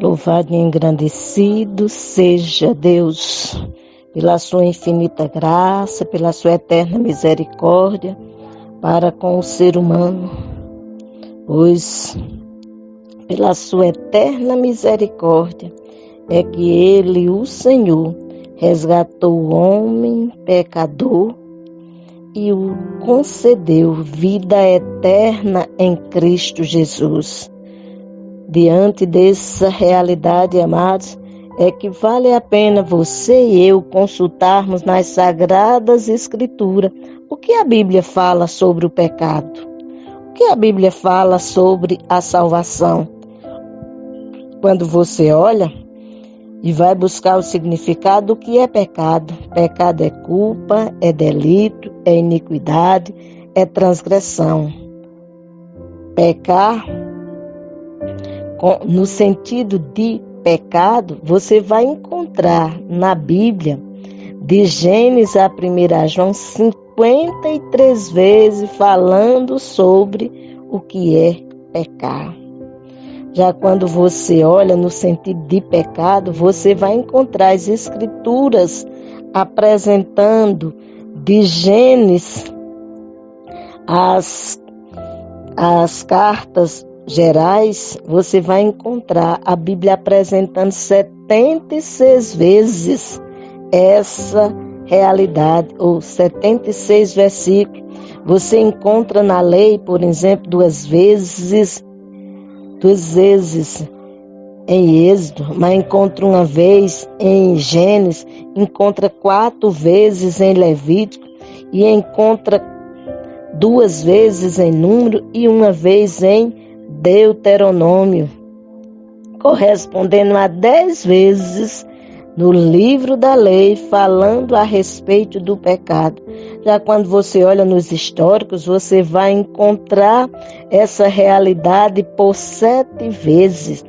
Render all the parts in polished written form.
Louvado e engrandecido seja Deus pela sua infinita graça, pela sua eterna misericórdia para com o ser humano, pois pela sua eterna misericórdia é que Ele, o Senhor, resgatou o homem pecador e o concedeu vida eterna em Cristo Jesus. Diante dessa realidade, amados, é que vale a pena você e eu consultarmos nas Sagradas Escrituras o que a Bíblia fala sobre o pecado, o que a Bíblia fala sobre a salvação. Quando você olha e vai buscar o significado do que é pecado, pecado é culpa, é delito, é iniquidade, é transgressão. Pecar, no sentido de pecado, você vai encontrar na Bíblia, de Gênesis a 1 João, 53 vezes falando sobre o que é pecar. Já quando você olha no sentido de pecado, você vai encontrar as Escrituras apresentando de Gênesis as cartas gerais, você vai encontrar a Bíblia apresentando 76 vezes essa realidade, ou 76 versículos. Você encontra na lei, por exemplo, duas vezes em Êxodo, mas encontra uma vez em Gênesis, encontra 4 vezes em Levítico e encontra 2 vezes em Número e 1 vez em Deuteronômio, correspondendo a 10 vezes no livro da lei, falando a respeito do pecado. Já quando você olha nos históricos, você vai encontrar essa realidade por 7 vezes.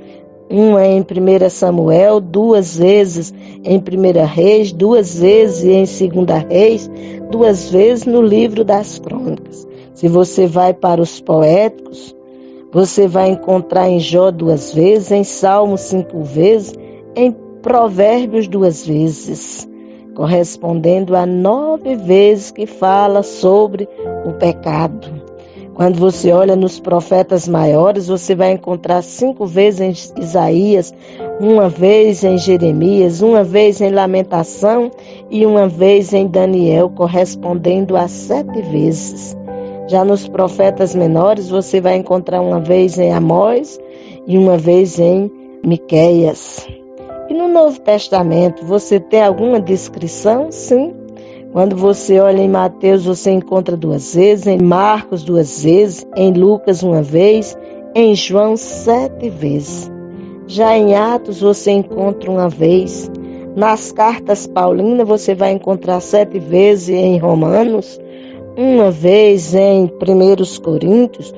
Uma em 1 Samuel, 2 vezes em 1 Reis, 2 vezes em 2 Reis, 2 vezes no livro das Crônicas. Se você vai para os poéticos, você vai encontrar em Jó 2 vezes, em Salmos 5 vezes, em Provérbios 2 vezes, correspondendo a 9 vezes que fala sobre o pecado. Quando você olha nos profetas maiores, você vai encontrar 5 vezes em Isaías, 1 vez em Jeremias, 1 vez em Lamentação e 1 vez em Daniel, correspondendo a 7 vezes. Já nos profetas menores, você vai encontrar 1 vez em Amós e 1 vez em Miqueias. E no Novo Testamento, você tem alguma descrição? Sim. Quando você olha em Mateus, você encontra 2 vezes, em Marcos 2 vezes, em Lucas 1 vez, em João 7 vezes. Já em Atos, você encontra 1 vez. Nas cartas paulinas, você vai encontrar 7 vezes em Romanos, 1 vez em 1 Coríntios,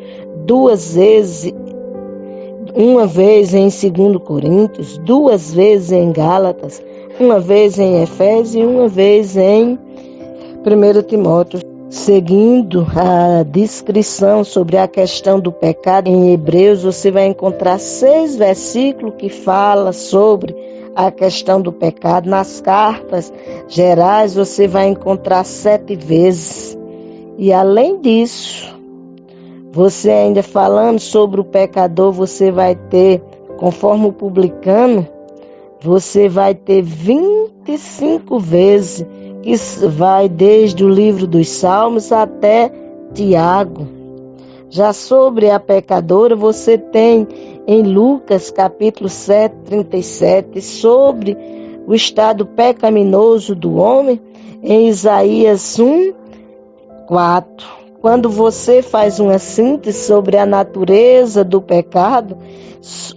2 vezes, 1 vez em 2 Coríntios, 2 vezes em Gálatas, 1 vez em Efésios e 1 vez em 1 Timóteo. Seguindo a descrição sobre a questão do pecado em Hebreus, você vai encontrar 6 versículos que falam sobre a questão do pecado. Nas cartas gerais, você vai encontrar 7 vezes. E além disso, você ainda falando sobre o pecador, você vai ter, conforme o publicano, você vai ter 25 vezes, que vai desde o livro dos Salmos até Tiago. Já sobre a pecadora, você tem em Lucas capítulo 7, 37, sobre o estado pecaminoso do homem, em Isaías 1, 4. Quando você faz uma síntese sobre a natureza do pecado,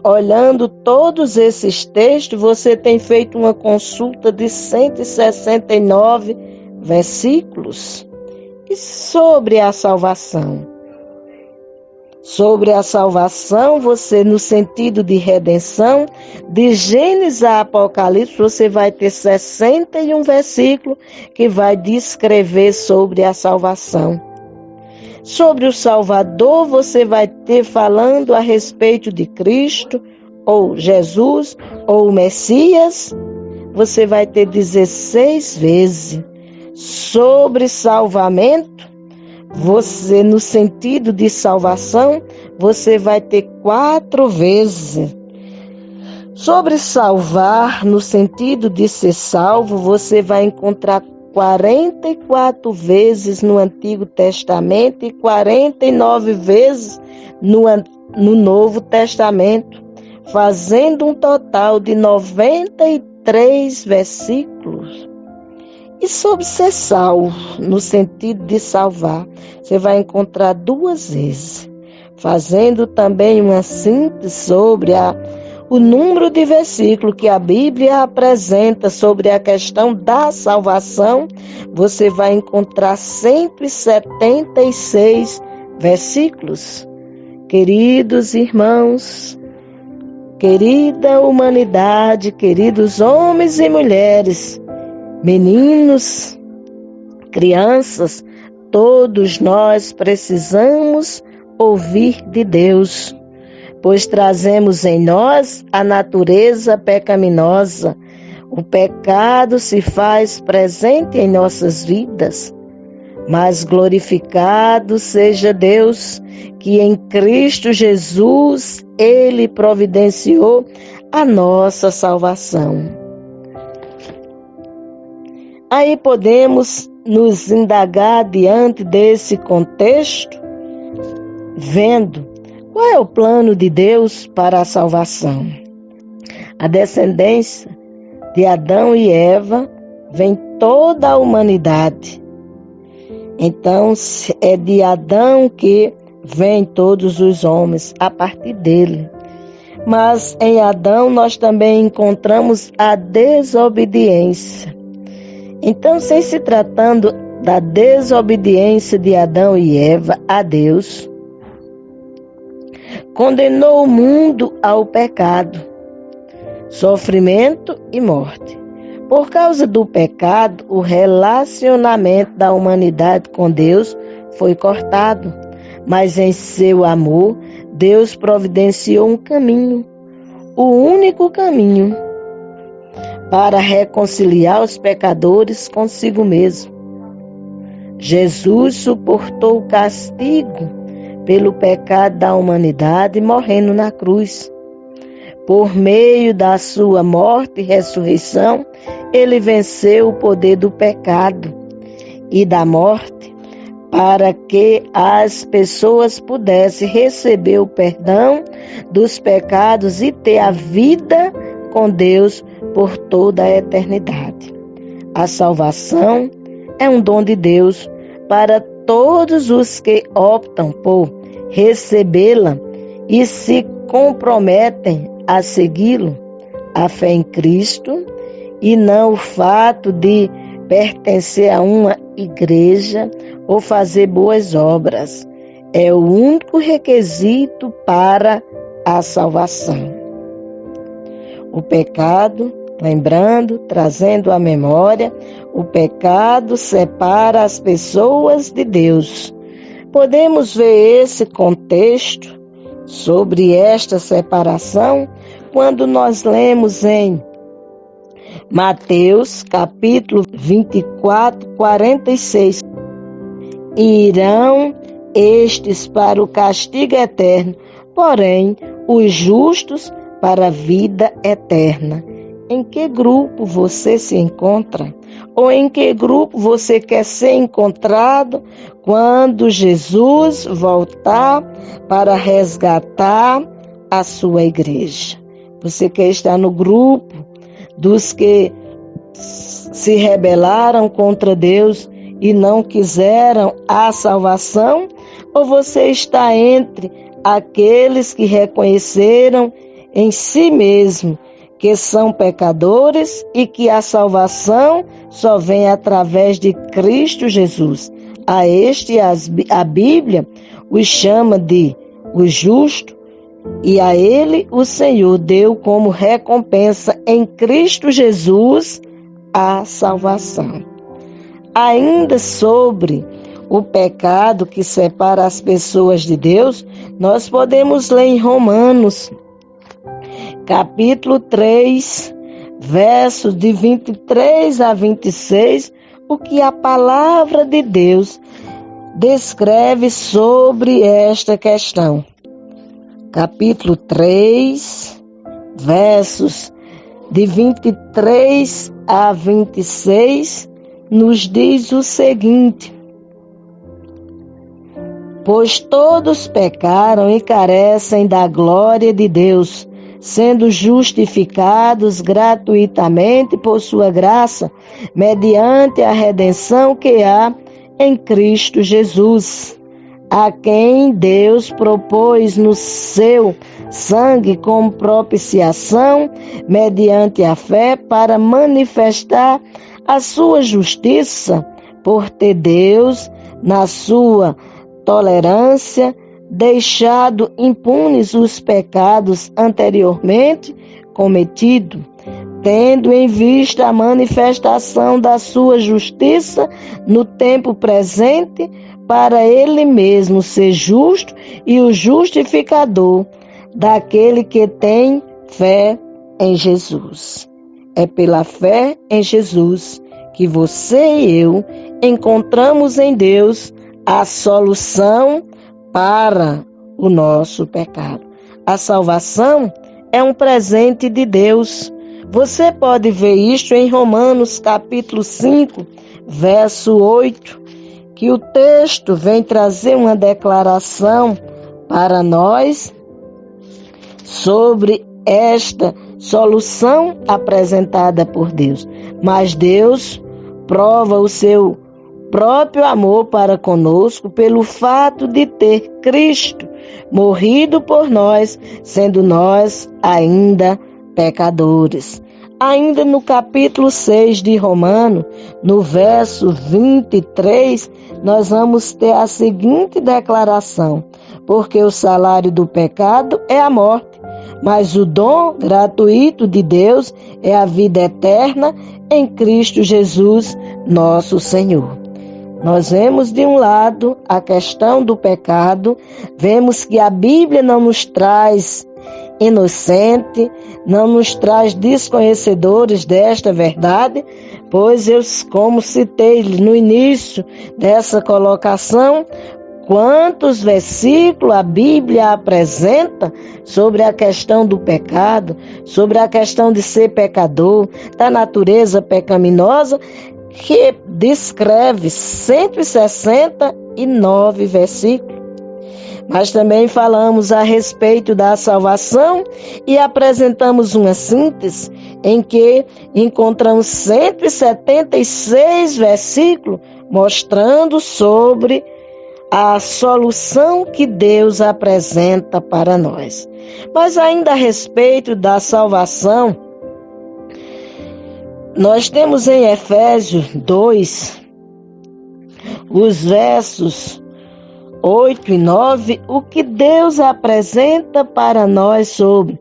olhando todos esses textos, você tem feito uma consulta de 169 versículos. E sobre a salvação? Sobre a salvação, você, no sentido de redenção, de Gênesis a Apocalipse, você vai ter 61 versículos que vai descrever sobre a salvação. Sobre o Salvador, você vai ter falando a respeito de Cristo, ou Jesus, ou o Messias, você vai ter 16 vezes. Sobre salvamento, você, no sentido de salvação, você vai ter 4 vezes. Sobre salvar, no sentido de ser salvo, você vai encontrar 44 vezes no Antigo Testamento e 49 vezes no Novo Testamento, fazendo um total de 93 versículos. E sobre ser salvo, no sentido de salvar, você vai encontrar 2 vezes, fazendo também uma síntese sobre o número de versículos que a Bíblia apresenta sobre a questão da salvação. Você vai encontrar 176 versículos. Queridos irmãos, querida humanidade, queridos homens e mulheres, meninos, crianças, todos nós precisamos ouvir de Deus, pois trazemos em nós a natureza pecaminosa. O pecado se faz presente em nossas vidas, mas glorificado seja Deus, que em Cristo Jesus Ele providenciou a nossa salvação. Aí podemos nos indagar diante desse contexto, vendo qual é o plano de Deus para a salvação. A descendência de Adão e Eva vem toda a humanidade. Então, é de Adão que vêm todos os homens, a partir dele. Mas em Adão nós também encontramos a desobediência. Então, sem se tratando da desobediência de Adão e Eva a Deus, condenou o mundo ao pecado, sofrimento e morte. Por causa do pecado, o relacionamento da humanidade com Deus foi cortado, mas em seu amor, Deus providenciou um caminho, o único caminho, para reconciliar os pecadores consigo mesmo. Jesus suportou o castigo pelo pecado da humanidade, morrendo na cruz. Por meio da sua morte e ressurreição, ele venceu o poder do pecado e da morte, para que as pessoas pudessem receber o perdão dos pecados e ter a vida com Deus por toda a eternidade. A salvação é um dom de Deus para todos os que optam por recebê-la e se comprometem a segui-lo. A fé em Cristo e não o fato de pertencer a uma igreja ou fazer boas obras é o único requisito para a salvação. O pecado, lembrando, trazendo à memória, o pecado separa as pessoas de Deus. Podemos ver esse contexto sobre esta separação quando nós lemos em Mateus, capítulo 24, 46. Irão estes para o castigo eterno, porém os justos para a vida eterna. Em que grupo você se encontra? Ou em que grupo você quer ser encontrado quando Jesus voltar para resgatar a sua igreja? Você quer estar no grupo dos que se rebelaram contra Deus e não quiseram a salvação? Ou você está entre aqueles que reconheceram em si mesmo que são pecadores e que a salvação só vem através de Cristo Jesus? A este a Bíblia os chama de os justos, e a ele o Senhor deu como recompensa em Cristo Jesus a salvação. Ainda sobre o pecado que separa as pessoas de Deus, nós podemos ler em Romanos, capítulo 3, versos de 23 a 26, o que a palavra de Deus descreve sobre esta questão. Capítulo 3, versos de 23 a 26, nos diz o seguinte: pois todos pecaram e carecem da glória de Deus, sendo justificados gratuitamente por sua graça, mediante a redenção que há em Cristo Jesus, a quem Deus propôs no seu sangue como propiciação, mediante a fé, para manifestar a sua justiça, por ter Deus, na sua tolerância, deixado impunes os pecados anteriormente cometidos, tendo em vista a manifestação da sua justiça no tempo presente, para ele mesmo ser justo e o justificador daquele que tem fé em Jesus. É pela fé em Jesus que você e eu encontramos em Deus a solução para o nosso pecado. A salvação é um presente de Deus. Você pode ver isto em Romanos capítulo 5, verso 8, que o texto vem trazer uma declaração para nós sobre esta solução apresentada por Deus. Mas Deus prova o seu próprio amor para conosco pelo fato de ter Cristo morrido por nós, sendo nós ainda pecadores. Ainda no capítulo 6 de Romanos, no verso 23, nós vamos ter a seguinte declaração: porque o salário do pecado é a morte, mas o dom gratuito de Deus é a vida eterna em Cristo Jesus, nosso Senhor. Nós vemos de um lado a questão do pecado, vemos que a Bíblia não nos traz inocente, não nos traz desconhecedores desta verdade, pois eu, como citei no início dessa colocação, quantos versículos a Bíblia apresenta sobre a questão do pecado, sobre a questão de ser pecador, da natureza pecaminosa, que descreve 169 versículos. Mas também falamos a respeito da salvação e apresentamos uma síntese em que encontramos 176 versículos mostrando sobre a solução que Deus apresenta para nós. Mas ainda a respeito da salvação, nós temos em Efésios 2, os versos 8 e 9, o que Deus apresenta para nós sobre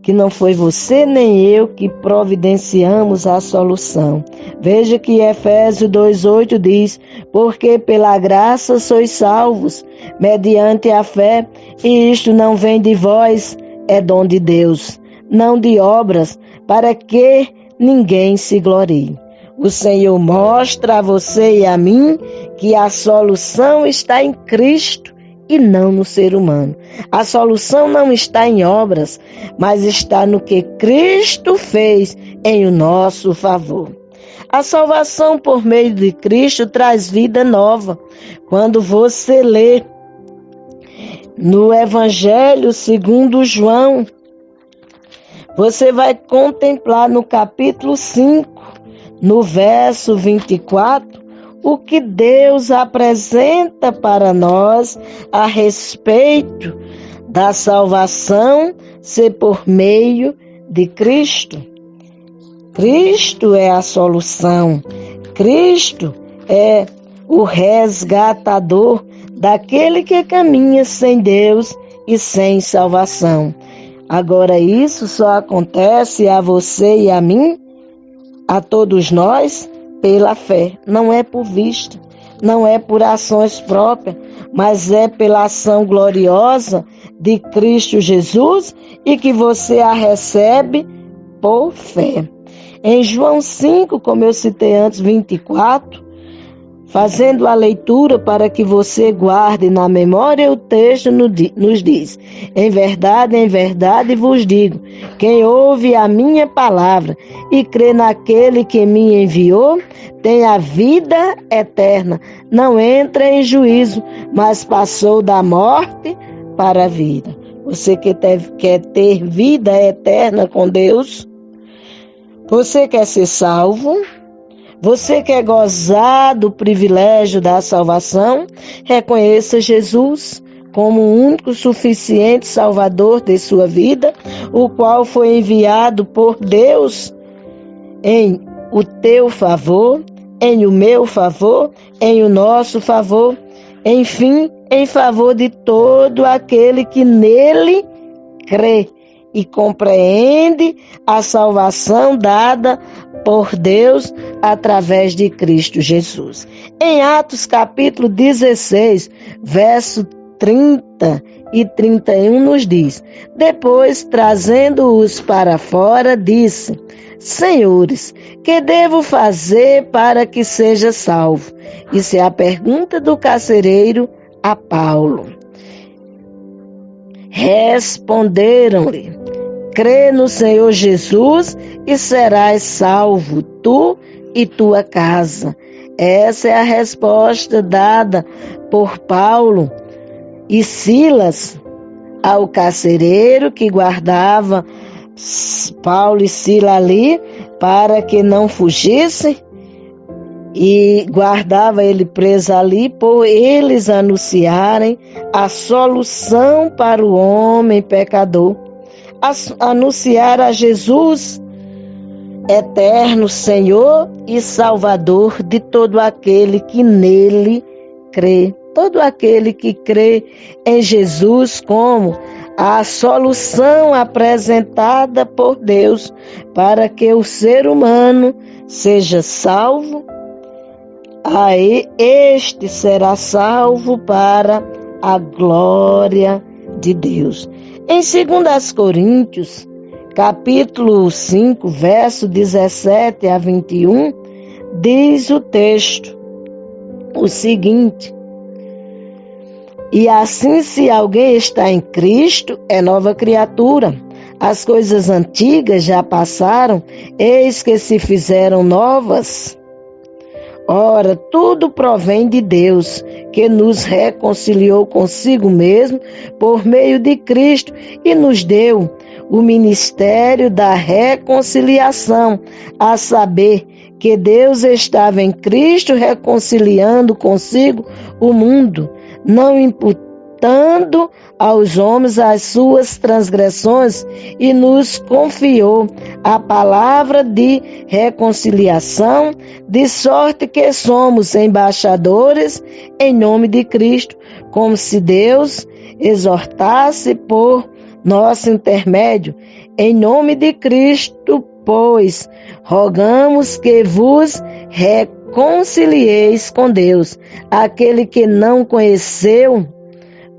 que não foi você nem eu que providenciamos a solução. Veja que Efésios 2:8 diz: porque pela graça sois salvos, mediante a fé, e isto não vem de vós, é dom de Deus, não de obras, para que ninguém se glorie. O Senhor mostra a você e a mim que a solução está em Cristo e não no ser humano. A solução não está em obras, mas está no que Cristo fez em o nosso favor. A salvação por meio de Cristo traz vida nova. Quando você lê no Evangelho segundo João, você vai contemplar no capítulo 5, no verso 24, o que Deus apresenta para nós a respeito da salvação ser por meio de Cristo. Cristo é a solução. Cristo é o resgatador daquele que caminha sem Deus e sem salvação. Agora, isso só acontece a você e a mim, a todos nós, pela fé. Não é por vista, não é por ações próprias, mas é pela ação gloriosa de Cristo Jesus e que você a recebe por fé. Em João 5, como eu citei antes, 24, fazendo a leitura para que você guarde na memória, o texto nos diz: em verdade vos digo, quem ouve a minha palavra e crê naquele que me enviou, tem a vida eterna, não entra em juízo, mas passou da morte para a vida. Você quer ter vida eterna com Deus? Você quer ser salvo? Você quer gozar do privilégio da salvação? Reconheça Jesus como o único suficiente Salvador de sua vida, o qual foi enviado por Deus em o teu favor, em o meu favor, em o nosso favor, enfim, em favor de todo aquele que nele crê e compreende a salvação dada por Deus através de Cristo Jesus. Em Atos capítulo 16, verso 30 e 31 nos diz: depois, trazendo-os para fora, disse: Senhores, que devo fazer para que seja salvo? Isso é a pergunta do carcereiro a Paulo. Responderam-lhe: crê no Senhor Jesus e serás salvo, tu e tua casa. Essa é a resposta dada por Paulo e Silas ao carcereiro que guardava Paulo e Silas ali para que não fugisse e guardava ele preso ali por eles anunciarem a solução para o homem pecador. Anunciar a Jesus, eterno Senhor e Salvador de todo aquele que nele crê. Todo aquele que crê em Jesus como a solução apresentada por Deus para que o ser humano seja salvo, aí este será salvo para a glória de Deus. Em 2 Coríntios, capítulo 5, verso 17 a 21, diz o texto o seguinte: e assim, se alguém está em Cristo, é nova criatura. As coisas antigas já passaram, eis que se fizeram novas. Ora, tudo provém de Deus, que nos reconciliou consigo mesmo por meio de Cristo e nos deu o ministério da reconciliação, a saber, que Deus estava em Cristo reconciliando consigo o mundo, não imputando aos homens as suas transgressões, e nos confiou a palavra de reconciliação, de sorte que somos embaixadores em nome de Cristo, como se Deus exortasse por nosso intermédio. Em nome de Cristo, pois, rogamos que vos reconcilieis com Deus. Aquele que não conheceu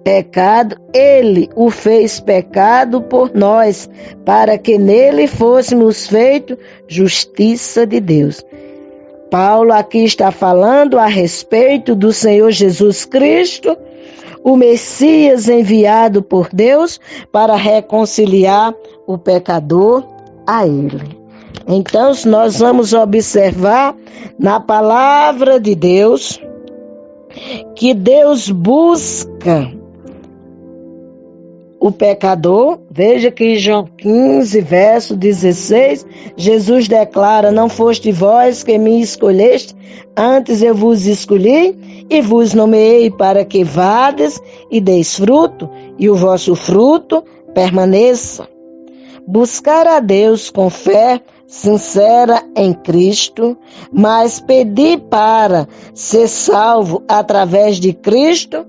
pecado, ele o fez pecado por nós, para que nele fôssemos feitos justiça de Deus. Paulo aqui está falando a respeito do Senhor Jesus Cristo, o Messias enviado por Deus para reconciliar o pecador a ele. Então, nós vamos observar na palavra de Deus que Deus busca o pecador. Veja que em João 15, verso 16, Jesus declara: não foste vós que me escolheste, antes eu vos escolhi e vos nomeei para que vades e deis fruto, e o vosso fruto permaneça. Buscar a Deus com fé sincera em Cristo, mas pedir para ser salvo através de Cristo.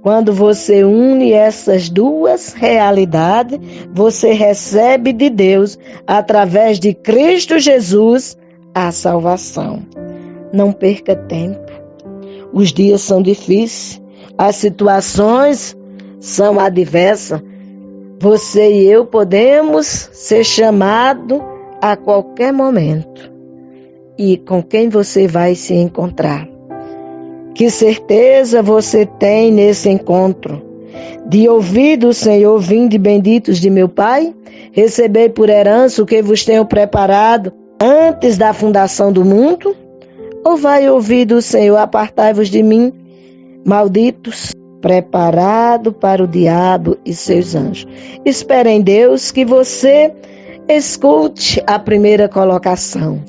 Quando você une essas duas realidades, você recebe de Deus, através de Cristo Jesus, a salvação. Não perca tempo. Os dias são difíceis, as situações são adversas, você e eu podemos ser chamados a qualquer momento. E com quem você vai se encontrar? Que certeza você tem nesse encontro? De ouvir do Senhor, vinde benditos de meu Pai, recebei por herança o que vos tenho preparado antes da fundação do mundo? Ou vai ouvir do Senhor, apartai-vos de mim, malditos, preparado para o diabo e seus anjos? Espere em Deus que você escute a primeira colocação,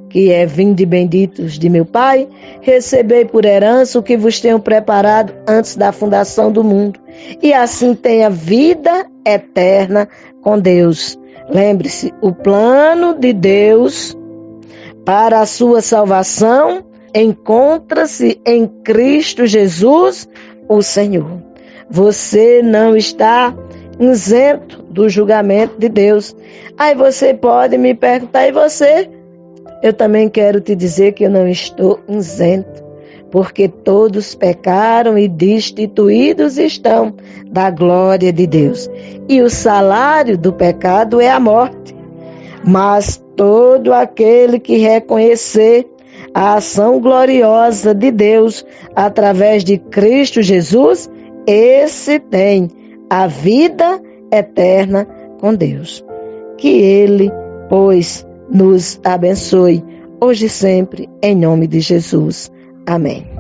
que é: vinde benditos de meu Pai, recebei por herança o que vos tenho preparado antes da fundação do mundo, e assim tenha vida eterna com Deus. Lembre-se, o plano de Deus para a sua salvação encontra-se em Cristo Jesus, o Senhor. Você não está isento do julgamento de Deus. Aí você pode me perguntar: e você? Eu também quero te dizer que eu não estou isento, porque todos pecaram e destituídos estão da glória de Deus. E o salário do pecado é a morte. Mas todo aquele que reconhecer a ação gloriosa de Deus através de Cristo Jesus, esse tem a vida eterna com Deus. Que Ele, pois, nos abençoe, hoje e sempre, em nome de Jesus. Amém.